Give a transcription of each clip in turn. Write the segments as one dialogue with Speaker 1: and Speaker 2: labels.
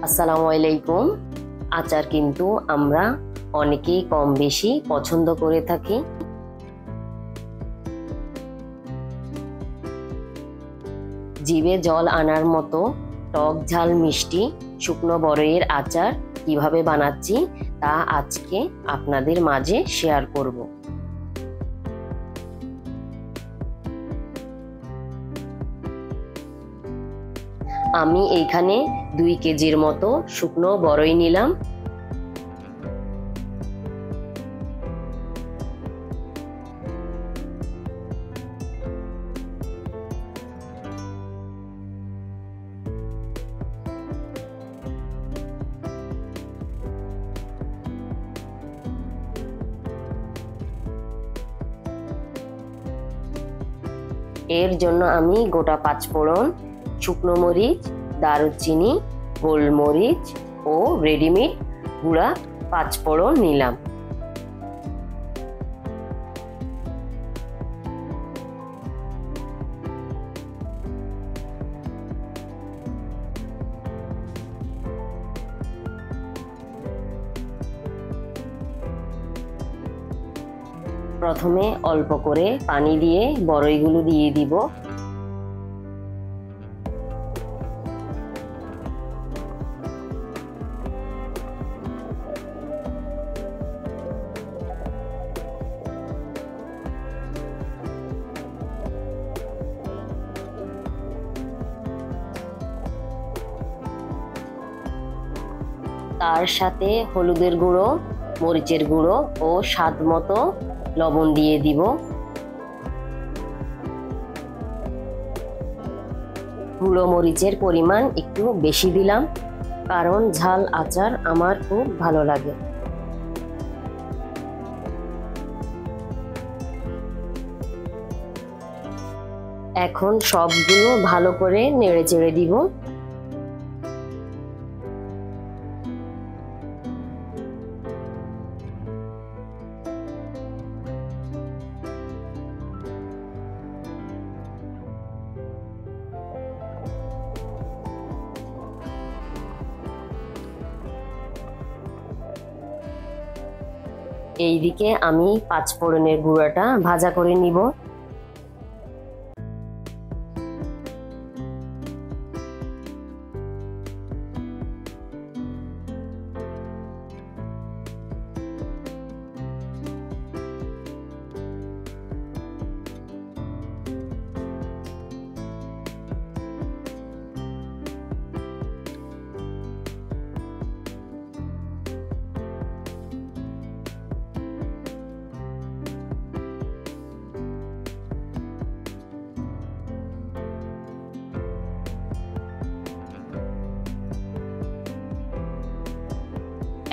Speaker 1: আসসালামু আলাইকুম। আচার কিন্তু আমরা অনেকেই কম বেশি পছন্দ করে থাকি। জিভে জল আনার মতো টক ঝাল মিষ্টি শুকনো বড়ইয়ের আচার কিভাবে বানাচ্ছি তা আজকে আপনাদের মাঝে শেয়ার করব। আমি এইখানে 2 কেজির মতো শুকনো বড়ই নিলাম। এর জন্য আমি গোটা 5 ফোড়ন, শুকনো মরিচ, দারুচিনি, গোলমরিচ ও রেডিমেড গুঁড়া 5 ফোড়ন নিলাম। প্রথমে অল্প করে পানি দিয়ে বড়ইগুলো দিয়ে দিব। তার সাথে হলুদের গুঁড়ো, মরিচের গুঁড়ো ও স্বাদ মতো লবণ দিয়ে দিব। গুঁড়ো মরিচের পরিমাণ একটু বেশি দিলাম, কারণ ঝাল আচার আমার খুব ভালো লাগে। এখন সবগুলো ভালো করে নেড়ে চেড়ে দিব। এইদিকে আমি 5 ফোড়নের গুঁড়াটা ভাজা করে নিব।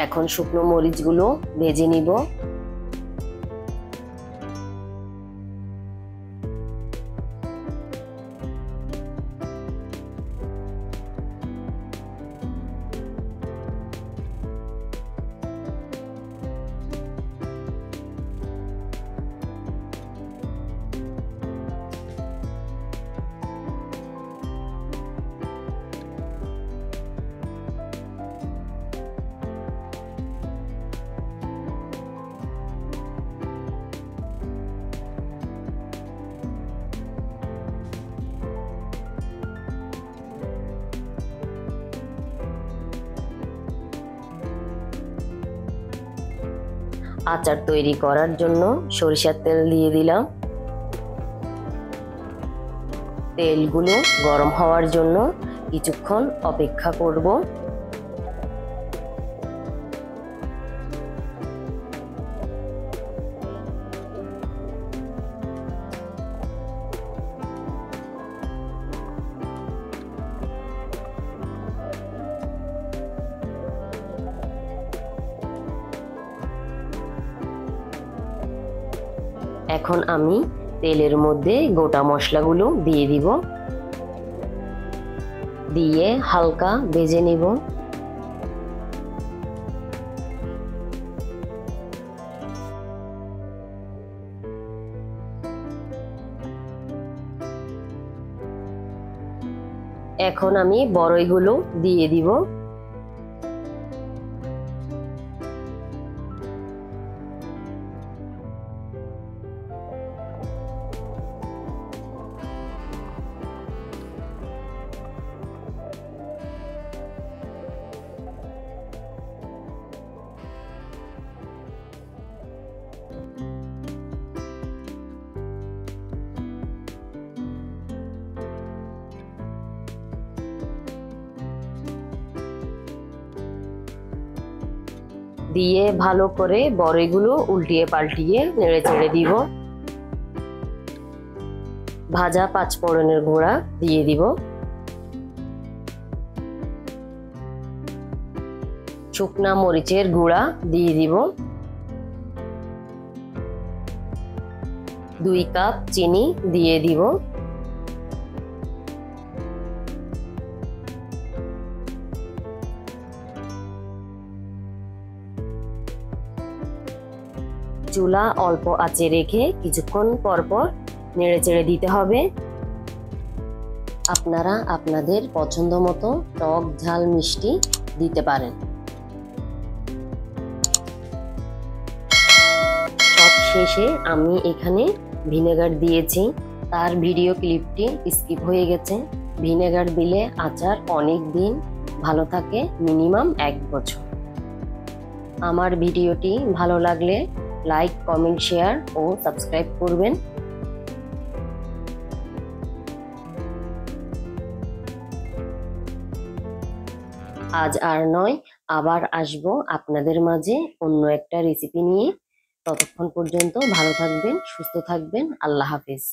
Speaker 1: এখন শুকনো মরিচগুলো ভেজে নিব। আচার তৈরি করার জন্য সরিষার তেল দিয়ে দিলাম। তেলগুলো গরম হওয়ার জন্য কিছুক্ষণ অপেক্ষা করব। এখন আমি তেলের মধ্যে গোটা মশলাগুলো দিয়ে দিব, দিয়ে হালকা ভেজে নিব। এখন আমি বড়ইগুলো দিয়ে দিব। দিয়ে ভালো করে বড়িগুলো উল্টিয়ে পাল্টিয়ে নেড়ে চেড়ে দিব। ভাজা পাঁচফোড়নের গুঁড়া দিয়ে দিব। শুকনা মরিচের গুঁড়া দিয়ে দিব। 2 কাপ চিনি দিয়ে দিব। চুলা অল্প আঁচে রেখে কিছুক্ষণ পর পর নেড়ে চেড়ে দিতে হবে। আপনারা আপনাদের পছন্দ মতো টক ঝাল মিষ্টি দিতে পারেন। সব শেষে আমি এখানে ভিনেগার দিয়েছি, তার ভিডিও ক্লিপটি স্কিপ হয়ে গেছে। ভিনেগার দিলে আচার অনেক দিন ভালো থাকে, মিনিমাম 1 বছর। আমার ভিডিওটি ভালো লাগলে লাইক, কমেন্ট, শেয়ার ও সাবস্ক্রাইব করবেন। আজ আর নয়, আবার আসবো আপনাদের মাঝে অন্য একটা রেসিপি নিয়ে। ততক্ষণ পর্যন্ত ভালো থাকবেন, সুস্থ থাকবেন। আল্লাহ হাফেজ।